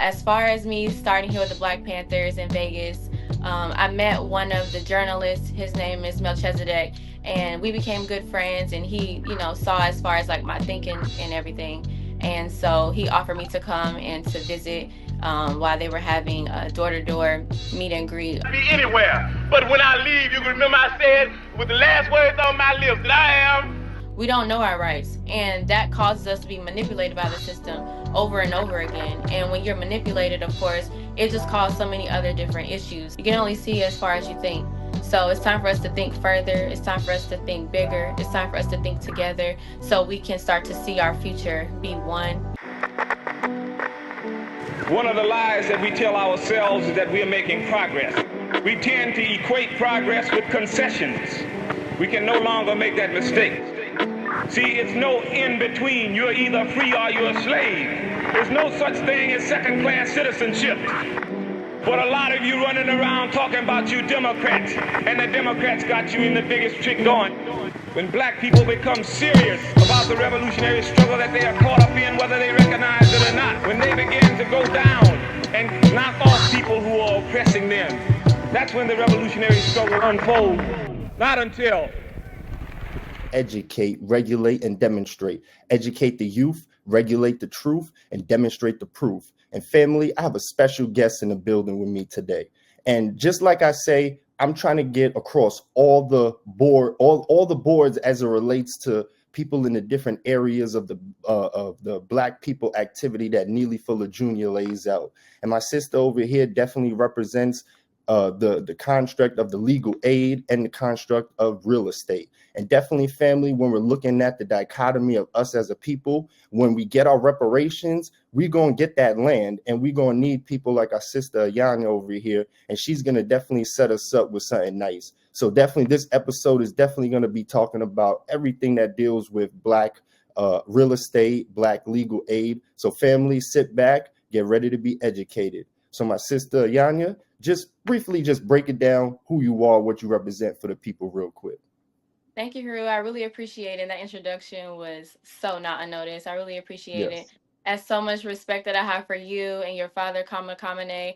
as far as me starting here with the Black Panthers in Vegas, I met one of the journalists. His name is Melchizedek, and we became good friends. And he, saw as far as like my thinking and everything. And so he offered me to come and to visit while they were having a door-to-door meet and greet. Be anywhere, but when I leave, you can remember I said with the last words on my lips that I am. We don't know our rights, and that causes us to be manipulated by the system over and over again. And when you're manipulated, of course, it just causes so many other different issues. You can only see as far as you think. So it's time for us to think further. It's time for us to think bigger. It's time for us to think together so we can start to see our future be one. One of the lies that we tell ourselves is that we are making progress. We tend to equate progress with concessions. We can no longer make that mistake. See, it's no in between. You're either free or you're a slave. There's no such thing as second-class citizenship. But a lot of you running around talking about you Democrats, and the Democrats got you in the biggest trick going. When black people become serious about the revolutionary struggle that they are caught up in, whether they recognize it or not, when they begin to go down and knock off people who are oppressing them, that's when the revolutionary struggle unfolds. Not until. Educate, regulate, and demonstrate. Educate the youth, regulate the truth, and demonstrate the proof. And family, I have a special guest in the building with me today. And just like I say, I'm trying to get across all the boards as it relates to people in the different areas of the Black people activity that Neely Fuller Jr. lays out. And my sister over here definitely represents the construct of the legal aid and the construct of real estate. And definitely, family, when we're looking at the dichotomy of us as a people, when we get our reparations, we're going to get that land, and we're going to need people like our sister Ayanna over here, and she's going to definitely set us up with something nice. So definitely this episode is definitely going to be talking about everything that deals with Black real estate, Black legal aid. So family, sit back, get ready to be educated. So my sister Ayanna, just briefly break it down, who you are, what you represent for the people real quick. Thank you, Haru. I really appreciate it. That introduction was so not unnoticed. I really appreciate it. As so much respect that I have for you and your father, Kamine.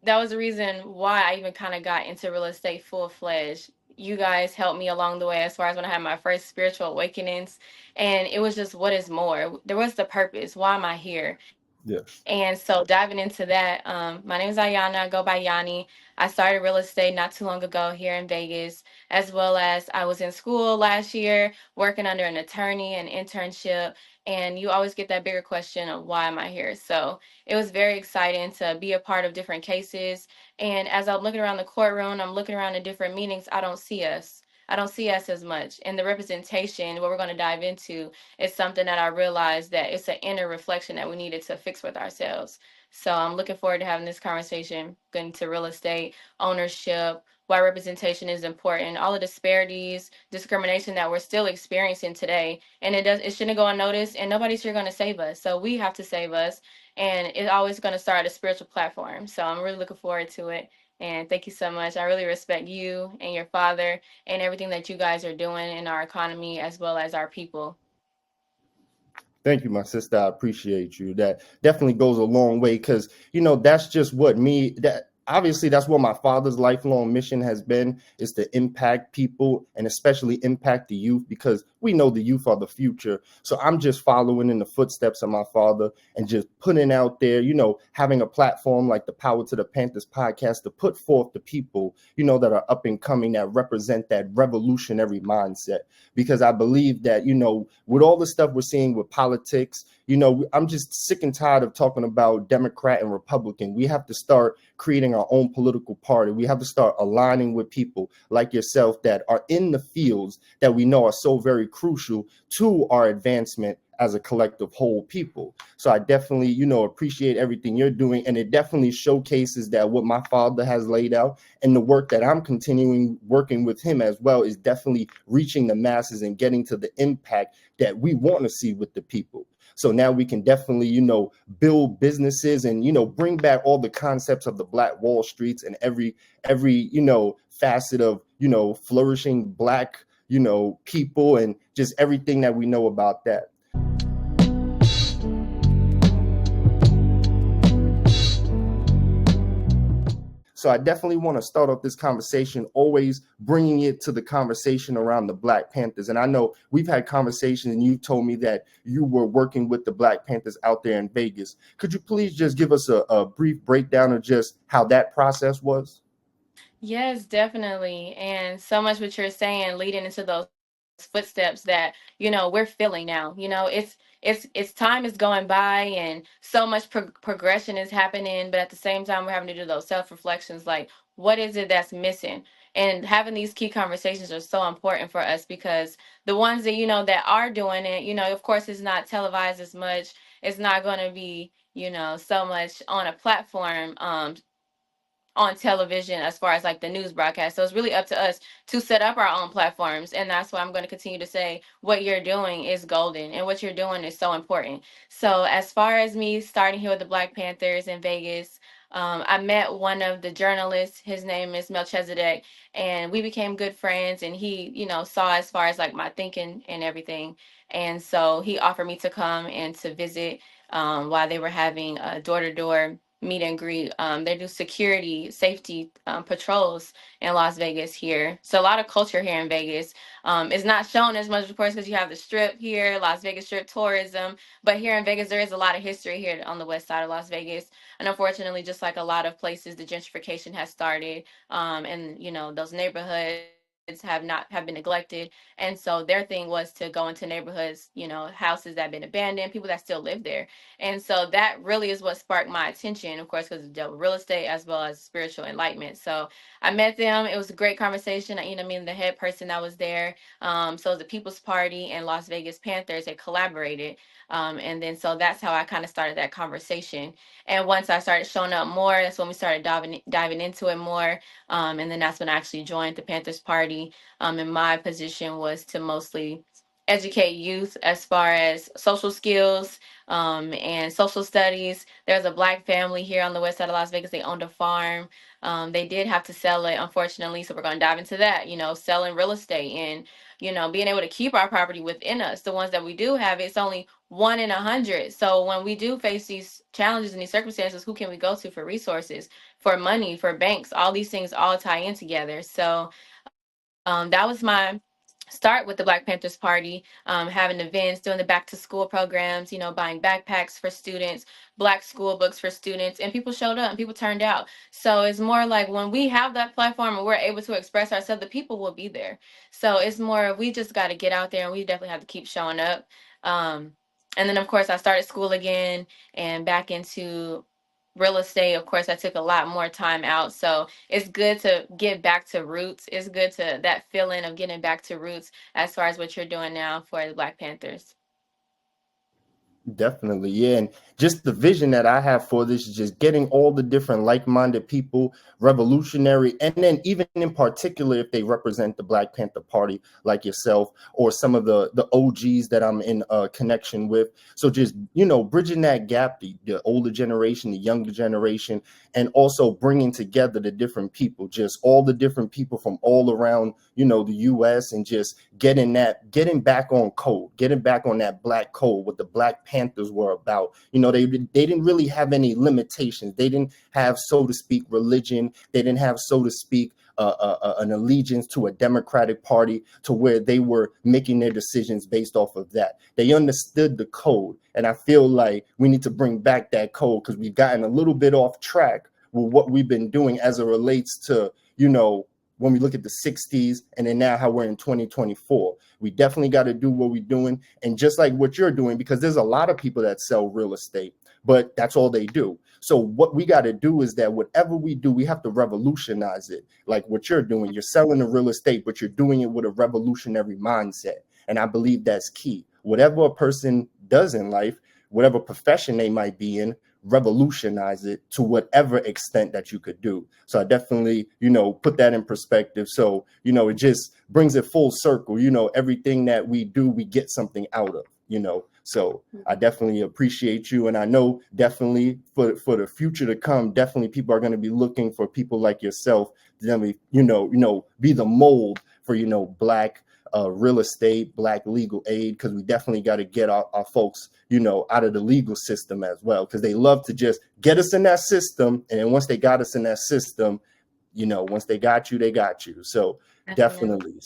That was the reason why I even kind of got into real estate full-fledged. You guys helped me along the way as far as when I had my first spiritual awakenings. And it was just, what is more? There was the purpose. Why am I here? Yes. And so diving into that, my name is Ayanna. I go by Yanni. I started real estate not too long ago here in Vegas, as well as I was in school last year working under an attorney, an internship. And you always get that bigger question of why am I here? So it was very exciting to be a part of different cases. And as I'm looking around the courtroom, I'm looking around at different meetings, I don't see us. I don't see us as much. And the representation, what we're going to dive into, is something that I realized that it's an inner reflection that we needed to fix with ourselves. So I'm looking forward to having this conversation, getting to real estate, ownership, why representation is important, all the disparities, discrimination that we're still experiencing today. And it shouldn't go unnoticed, and nobody's here going to save us. So we have to save us. And it's always going to start at a spiritual platform. So I'm really looking forward to it. And thank you so much. I really respect you and your father and everything that you guys are doing in our economy as well as our people. Thank you, my sister. I appreciate you. That definitely goes a long way because, that's just what obviously that's what my father's lifelong mission has been, is to impact people and especially impact the youth, because we know the youth are the future. So I'm just following in the footsteps of my father and just putting out there, having a platform like the Power to the Panthers podcast to put forth the people, that are up and coming, that represent that revolutionary mindset. Because I believe that, with all the stuff we're seeing with politics, I'm just sick and tired of talking about Democrat and Republican. We have to start creating our own political party. We have to start aligning with people like yourself that are in the fields that we know are so very crucial to our advancement as a collective whole people. So I definitely, appreciate everything you're doing. And it definitely showcases that what my father has laid out and the work that I'm continuing working with him as well is definitely reaching the masses and getting to the impact that we want to see with the people. So now we can definitely, build businesses and, bring back all the concepts of the Black Wall Streets and every, facet of, flourishing Black, people and just everything that we know about that. So I definitely want to start off this conversation, always bringing it to the conversation around the Black Panthers. And I know we've had conversations and you've told me that you were working with the Black Panthers out there in Vegas. Could you please just give us a brief breakdown of just how that process was? Yes, definitely. And so much what you're saying leading into those footsteps that, we're feeling now. It's time is going by and so much progression is happening, but at the same time we're having to do those self-reflections like what is it that's missing? And having these key conversations are so important for us because the ones that that are doing it, of course it's not televised as much. It's not going to be, so much on a platform on television as far as like the news broadcast. So it's really up to us to set up our own platforms. And that's why I'm going to continue to say what you're doing is golden and what you're doing is so important. So as far as me starting here with the Black Panthers in Vegas, I met one of the journalists. His name is Melchizedek, and we became good friends. And he, saw as far as like my thinking and everything. And so he offered me to come and to visit while they were having a door-to-door meet and greet. They do security, safety patrols in Las Vegas here. So a lot of culture here in Vegas. It's not shown as much, of course, because you have the Strip here, Las Vegas Strip tourism. But here in Vegas, there is a lot of history here on the west side of Las Vegas. And unfortunately, just like a lot of places, the gentrification has started. And, those neighborhoods have been neglected, and so their thing was to go into neighborhoods, houses that have been abandoned, people that still live there. And so that really is what sparked my attention, of course, because it dealt with real estate as well as spiritual enlightenment. So I met them. It was a great conversation. The head person that was there. So the People's Party and Las Vegas Panthers had collaborated. And then so that's how I kind of started that conversation. And once I started showing up more, that's when we started diving into it more. And then that's when I actually joined the Panthers Party. And my position was to mostly educate youth as far as social skills and social studies. There's a Black family here on the west side of Las Vegas. They owned a farm. They did have to sell it, unfortunately. So we're going to dive into that, selling real estate and, being able to keep our property within us. The ones that we do have, it's only 1 in 100. So when we do face these challenges and these circumstances, who can we go to for resources, for money, for banks? All these things all tie in together. So that was my start with the Black Panthers Party, having events, doing the back to school programs, buying backpacks for students, Black school books for students, and people showed up and people turned out. So it's more like when we have that platform and we're able to express ourselves, the people will be there. So it's more, we just got to get out there and we definitely have to keep showing up. And then, of course, I started school again and back into real estate. Of course, I took a lot more time out. So it's good to get back to roots. It's good to that feeling of getting back to roots as far as what you're doing now for the Black Panthers. Definitely, yeah. And just the vision that I have for this is just getting all the different like-minded people, revolutionary, and then even in particular, if they represent the Black Panther Party, like yourself, or some of the OGs that I'm in connection with. So just, bridging that gap, the older generation, the younger generation, and also bringing together the different people, just all the different people from all around, the US, and just getting back on code, getting back on that Black code, what the Black Panthers were about. They didn't really have any limitations. They didn't have, so to speak, religion. They didn't have, so to speak, an allegiance to a Democratic Party to where they were making their decisions based off of that. They understood the code. And I feel like we need to bring back that code because we've gotten a little bit off track with what we've been doing as it relates to, when we look at the 60s and then now how we're in 2024. We definitely got to do what we're doing. And just like what you're doing, because there's a lot of people that sell real estate, but that's all they do. So what we got to do is that whatever we do, we have to revolutionize it. Like what you're doing, you're selling the real estate, but you're doing it with a revolutionary mindset. And I believe that's key. Whatever a person does in life, whatever profession they might be in, revolutionize it to whatever extent that you could do. So I definitely, put that in perspective. So, it just brings it full circle. Everything that we do, we get something out of, So I definitely appreciate you. And I know definitely for the future to come, definitely people are going to be looking for people like yourself to definitely, be the mold for, Black real estate, Black legal aid, because we definitely got to get our folks, out of the legal system as well, because they love to just get us in that system. And then once they got us in that system, once they got you, they got you. So Definitely. definitely.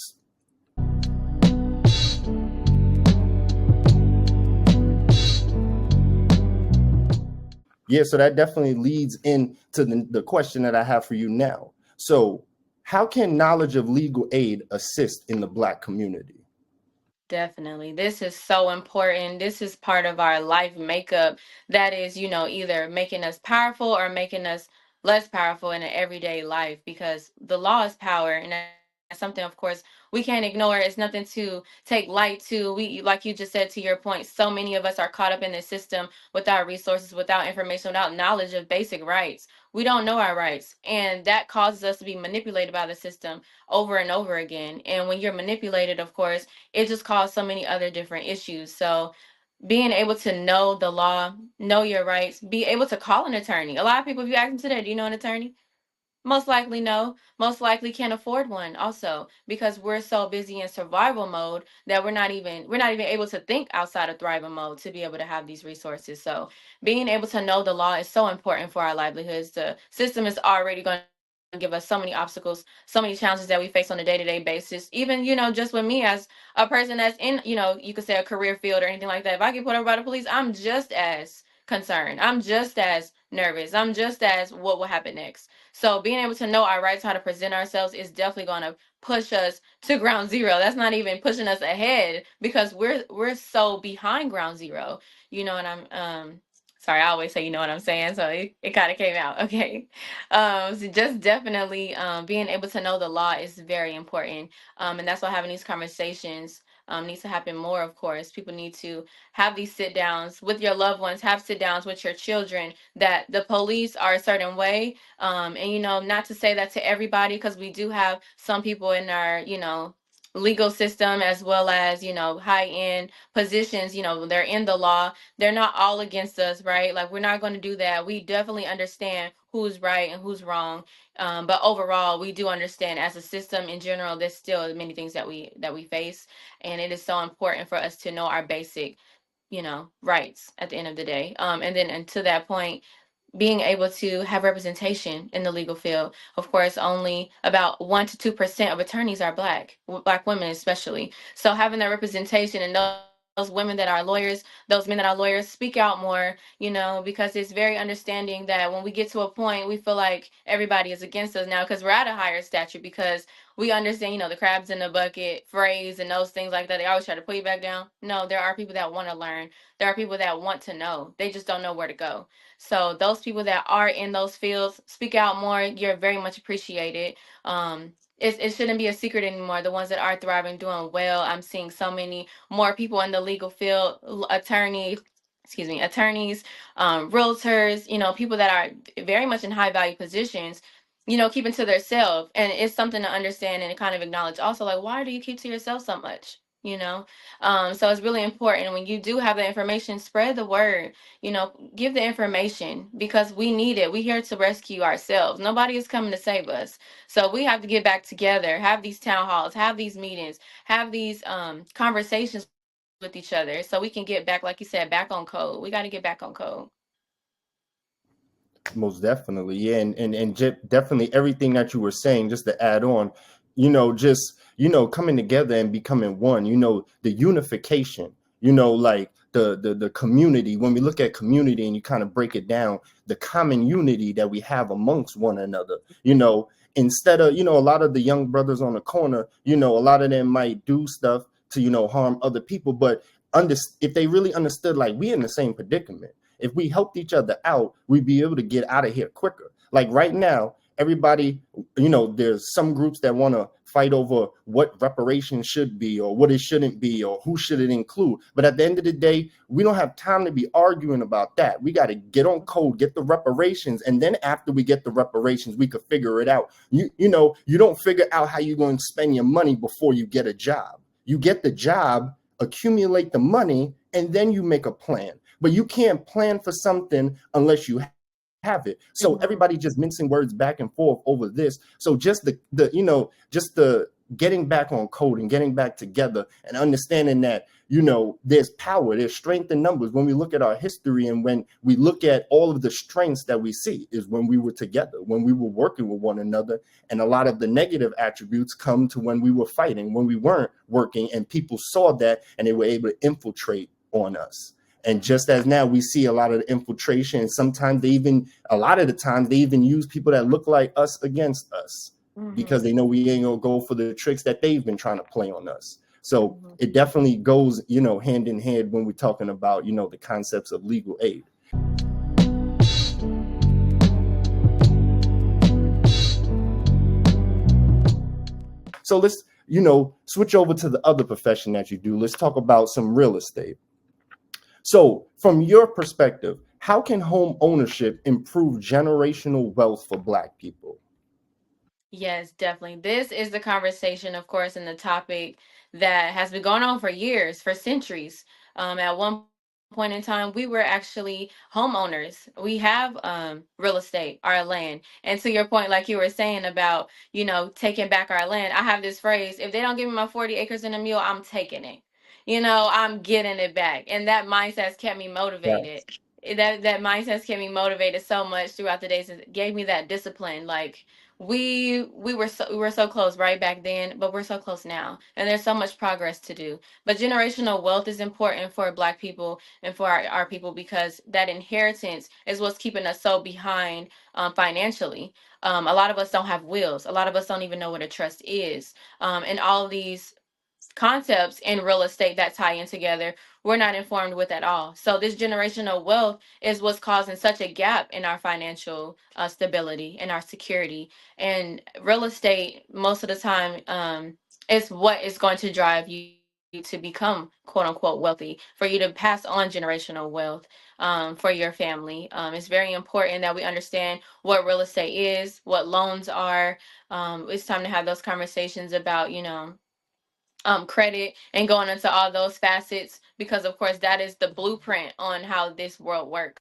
Yeah, so that definitely leads into the question that I have for you now. So how can knowledge of legal aid assist in the Black community? Definitely. This is so important. This is part of our life makeup that is, either making us powerful or making us less powerful in an everyday life, because the law is power, and that's something, of course, we can't ignore. It's nothing to take light to. We, like you just said, to your point, so many of us are caught up in this system without resources, without information, without knowledge of basic rights. We don't know our rights, and that causes us to be manipulated by the system over and over again. And when you're manipulated, of course, it just caused so many other different issues. So being able to know the law, know your rights, be able to call an attorney. A lot of people, if you ask them today, do you know an attorney? Most likely no. Most likely can't afford one also, because we're so busy in survival mode that we're not even able to think outside of thriving mode to be able to have these resources. So being able to know the law is so important for our livelihoods. The system is already going to give us so many obstacles, so many challenges that we face on a day-to-day basis. Even, just with me as a person that's in, you could say a career field or anything like that. If I get pulled over by the police, I'm just as concerned. I'm just as nervous. I'm just as what will happen next. So being able to know our rights, how to present ourselves, is definitely going to push us to ground zero. That's not even pushing us ahead, because we're so behind ground zero. And I'm sorry, I always say what I'm saying, so it kind of came out. Okay. So just definitely being able to know the law is very important. And that's why having these conversations needs to happen more, of course. People need to have these sit downs with your loved ones, have sit downs with your children, that the police are a certain way. And, not to say that to everybody, because we do have some people in our, legal system, as well as, high end positions, they're in the law. They're not all against us, right? Like, we're not going to do that. We definitely understand who's right and who's wrong. But overall, we do understand, as a system in general, there's still many things that we face. And it is so important for us to know our basic, rights at the end of the day. And to that point, being able to have representation in the legal field. Of course, only about 1 to 2% of attorneys are Black women especially. So having that representation, and those women that are lawyers, those men that are lawyers, speak out more, because it's very understanding that when we get to a point, we feel like everybody is against us now, because we're at a higher stature, because we understand, the crabs in the bucket phrase and those things like that. They always try to put you back down. No, there are people that want to learn. There are people that want to know. They just don't know where to go. So those people that are in those fields, speak out more. You're very much appreciated. It shouldn't be a secret anymore. The ones that are thriving, doing well. I'm seeing so many more people in the legal field, attorneys, realtors, people that are very much in high value positions, keeping to themselves. And it's something to understand and kind of acknowledge also, like, why do you keep to yourself so much? So it's really important, when you do have the information, spread the word, give the information, because we need it. We're here to rescue ourselves. Nobody is coming to save us. So we have to get back together, have these town halls, have these meetings, have these conversations with each other, so we can get back, like you said, back on code. We got to get back on code. Most definitely, yeah, and definitely everything that you were saying. Just to add on, just coming together and becoming one. The unification. Like the community. When we look at community and you kind of break it down, the common unity that we have amongst one another. Instead of a lot of the young brothers on the corner. A lot of them might do stuff to harm other people, but if they really understood, like, we in the same predicament. If we helped each other out, we'd be able to get out of here quicker. Like right now, everybody, there's some groups that want to fight over what reparations should be or what it shouldn't be or who should it include. But at the end of the day, we don't have time to be arguing about that. We got to get on code, get the reparations. And then after we get the reparations, we could figure it out. You don't figure out how you're going to spend your money before you get a job. You get the job, accumulate the money, and then you make a plan. But you can't plan for something unless you have it. So everybody just mincing words back and forth over this. So just the getting back on code and getting back together and understanding that, there's power, there's strength in numbers. When we look at our history and when we look at all of the strengths that we see is when we were together, when we were working with one another. And a lot of the negative attributes come to when we were fighting, when we weren't working, and people saw that and they were able to infiltrate on us. And just as now we see a lot of the infiltration, and sometimes a lot of the times they even use people that look like us against us, because they know we ain't gonna go for the tricks that they've been trying to play on us. So it definitely goes, hand in hand when we're talking about, the concepts of legal aid. So let's, switch over to the other profession that you do. Let's talk about some real estate. So from your perspective, how can home ownership improve generational wealth for Black people? Yes, definitely. This is the conversation, of course, and the topic that has been going on for years, for centuries. At one point in time, we were actually homeowners. We have real estate, our land. And to your point, like you were saying about, taking back our land, I have this phrase, if they don't give me my 40 acres and a mule, I'm taking it. I'm getting it back. And that mindset has kept me motivated. That mindset has kept me motivated so much throughout the days. It gave me that discipline. Like, we were so close right back then, but we're so close now, and there's so much progress to do. But generational wealth is important for Black people and for our people, because that inheritance is what's keeping us so behind financially. A lot of us don't have wills. A lot of us don't even know what a trust is, and all of these concepts in real estate that tie in together, we're not informed with at all. So this generational wealth is what's causing such a gap in our financial stability and our security. And real estate, most of the time, is what is going to drive you to become quote unquote wealthy, for you to pass on generational wealth for your family. It's very important that we understand what real estate is, what loans are. It's time to have those conversations about, credit, and going into all those facets, because of course that is the blueprint on how this world works.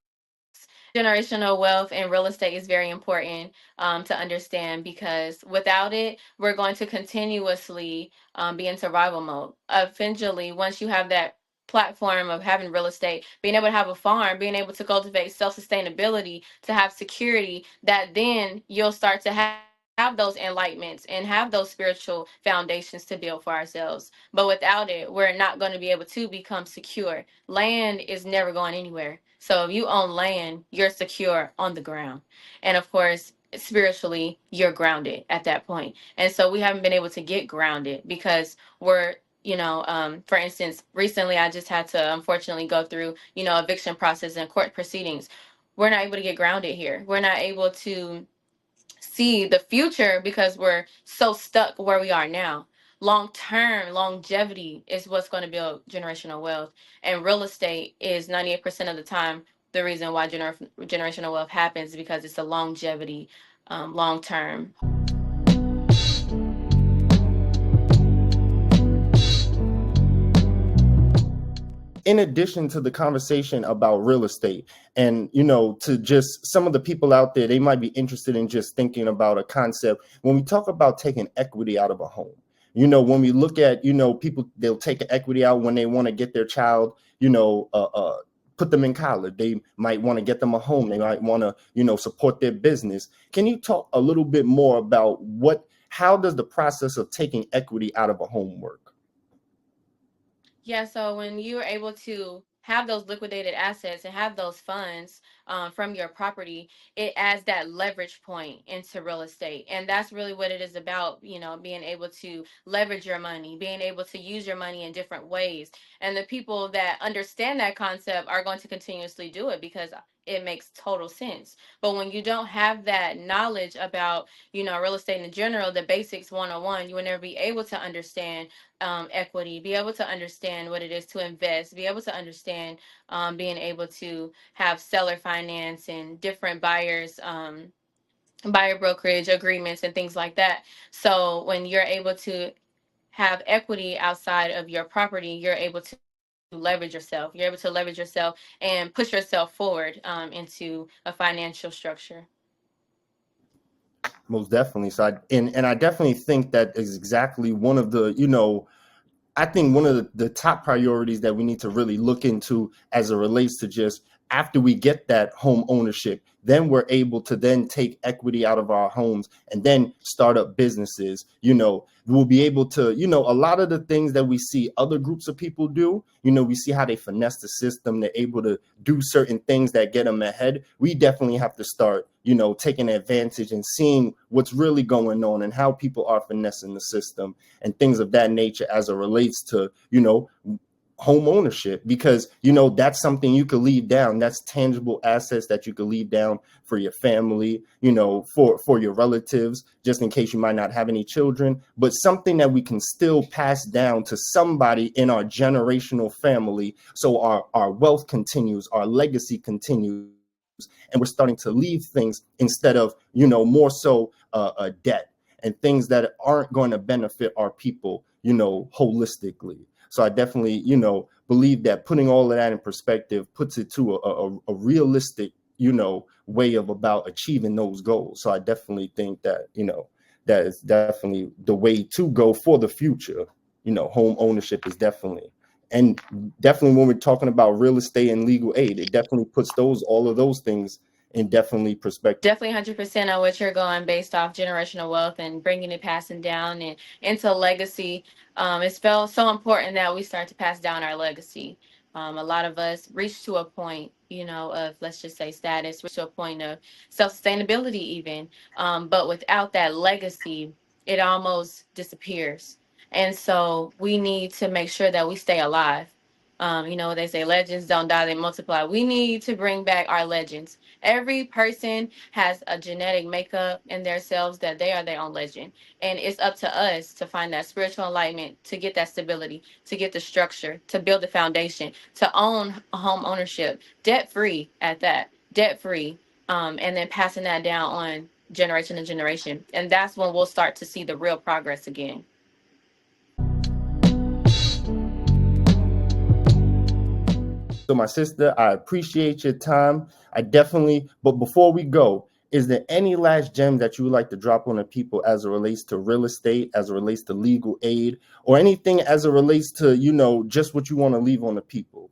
Generational wealth and real estate is very important to understand, because without it, we're going to continuously be in survival mode. Eventually, once you have that platform of having real estate, being able to have a farm, being able to cultivate self-sustainability, to have security, that then you'll start to have those enlightenments and have those spiritual foundations to build for ourselves. But without it, we're not going to be able to become secure. Land is never going anywhere. So if you own land, you're secure on the ground. And of course, spiritually, you're grounded at that point. And so we haven't been able to get grounded because we're, for instance, recently I just had to unfortunately go through, eviction process and court proceedings. We're not able to get grounded here. We're not able to see the future because we're so stuck where we are now. Long term longevity is what's going to build generational wealth, and real estate is 98% of the time the reason why generational wealth happens, because it's a longevity, long term. In addition to the conversation about real estate, and to just some of the people out there, they might be interested in just thinking about a concept. When we talk about taking equity out of a home, when we look at, people, they'll take equity out when they want to get their child, put them in college. They might want to get them a home. They might want to, support their business. Can you talk a little bit more about how does the process of taking equity out of a home work? Yeah, so when you're able to have those liquidated assets and have those funds from your property, it adds that leverage point into real estate. And that's really what it is about, being able to leverage your money, being able to use your money in different ways. And the people that understand that concept are going to continuously do it because it makes total sense. But when you don't have that knowledge about, real estate in general, the basics 101, you will never be able to understand equity, be able to understand what it is to invest, be able to understand being able to have seller finance and different buyers, buyer brokerage agreements and things like that. So when you're able to have equity outside of your property, you're able to leverage yourself. You're able to leverage yourself and push yourself forward into a financial structure. Most definitely. So I definitely think that is exactly one of the, I think one of the top priorities that we need to really look into as it relates to just after we get that home ownership, then we're able to then take equity out of our homes and then start up businesses. We'll be able to, a lot of the things that we see other groups of people do, we see how they finesse the system. They're able to do certain things that get them ahead. We definitely have to start, taking advantage and seeing what's really going on and how people are finessing the system and things of that nature as it relates to, home ownership, because that's something you could leave down. That's tangible assets that you could leave down for your family, for your relatives, just in case you might not have any children, but something that we can still pass down to somebody in our generational family, so our wealth continues, our legacy continues, and we're starting to leave things instead of more so a debt and things that aren't going to benefit our people holistically. So I definitely, believe that putting all of that in perspective puts it to a realistic, way of about achieving those goals. So I definitely think that, that is definitely the way to go for the future. Home ownership is definitely when we're talking about real estate and legal aid, it definitely puts all of those things in definitely perspective. Definitely 100% on what you're going based off generational wealth and bringing it, passing down and into legacy. It's felt so important that we start to pass down our legacy. A lot of us reach to a point, of, let's just say, status, reach to a point of self-sustainability even. But without that legacy, it almost disappears. And so we need to make sure that we stay alive. They say legends don't die, they multiply. We need to bring back our legends. Every person has a genetic makeup in their selves that they are their own legend. And it's up to us to find that spiritual enlightenment, to get that stability, to get the structure, to build the foundation, to own a home ownership, debt free at that, debt free, and then passing that down on generation to generation. And that's when we'll start to see the real progress again. So my sister, I appreciate your time. But before we go, is there any last gem that you would like to drop on the people as it relates to real estate, as it relates to legal aid, or anything as it relates to, just what you want to leave on the people?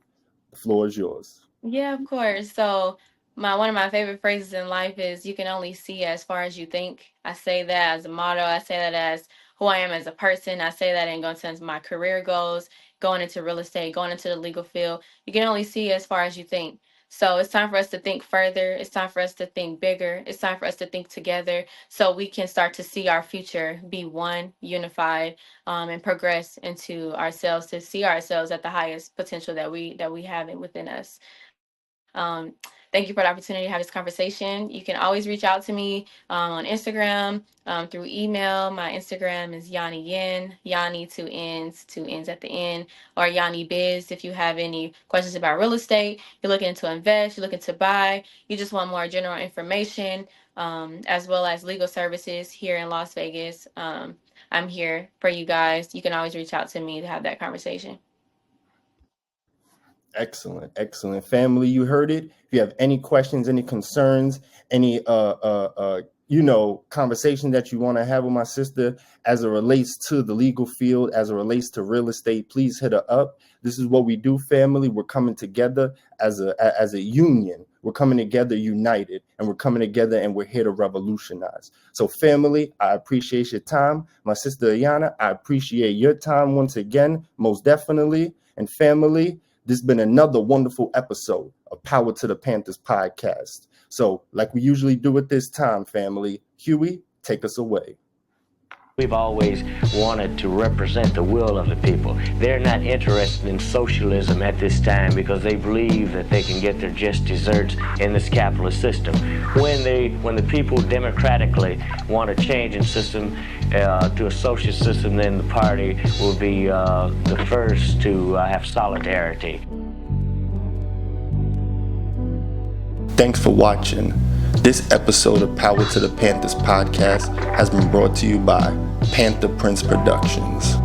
The floor is yours. Yeah, of course. So one of my favorite phrases in life is you can only see as far as you think. I say that as a motto. I say that as who I am as a person. I say that in going to my career goals, going into real estate, going into the legal field. You can only see as far as you think. So it's time for us to think further. It's time for us to think bigger. It's time for us to think together so we can start to see our future be one, unified, and progress into ourselves, to see ourselves at the highest potential that we have it within us. Thank you for the opportunity to have this conversation. You can always reach out to me on Instagram, through email. My Instagram is Yanni Yin, Yanni, two N's at the end, or Yanni Biz. If you have any questions about real estate, you're looking to invest, you're looking to buy, you just want more general information, as well as legal services here in Las Vegas. I'm here for you guys. You can always reach out to me to have that conversation. Excellent. Family, you heard it. If you have any questions, any concerns, any conversation that you want to have with my sister as it relates to the legal field, as it relates to real estate, please hit her up. This is what we do, family. We're coming together as a union. We're coming together united, and we're coming together and we're here to revolutionize. So family, I appreciate your time. My sister Ayanna, I appreciate your time once again, most definitely. And family, this has been another wonderful episode of Power to the Panthers podcast. So like we usually do at this time, family, Huey, take us away. We've always wanted to represent the will of the people. They're not interested in socialism at this time because they believe that they can get their just desserts in this capitalist system. When the people democratically want to change in system to a socialist system, then the party will be the first to have solidarity. Thanks for watching. This episode of Power to the Panthers podcast has been brought to you by Panther Prince Productions.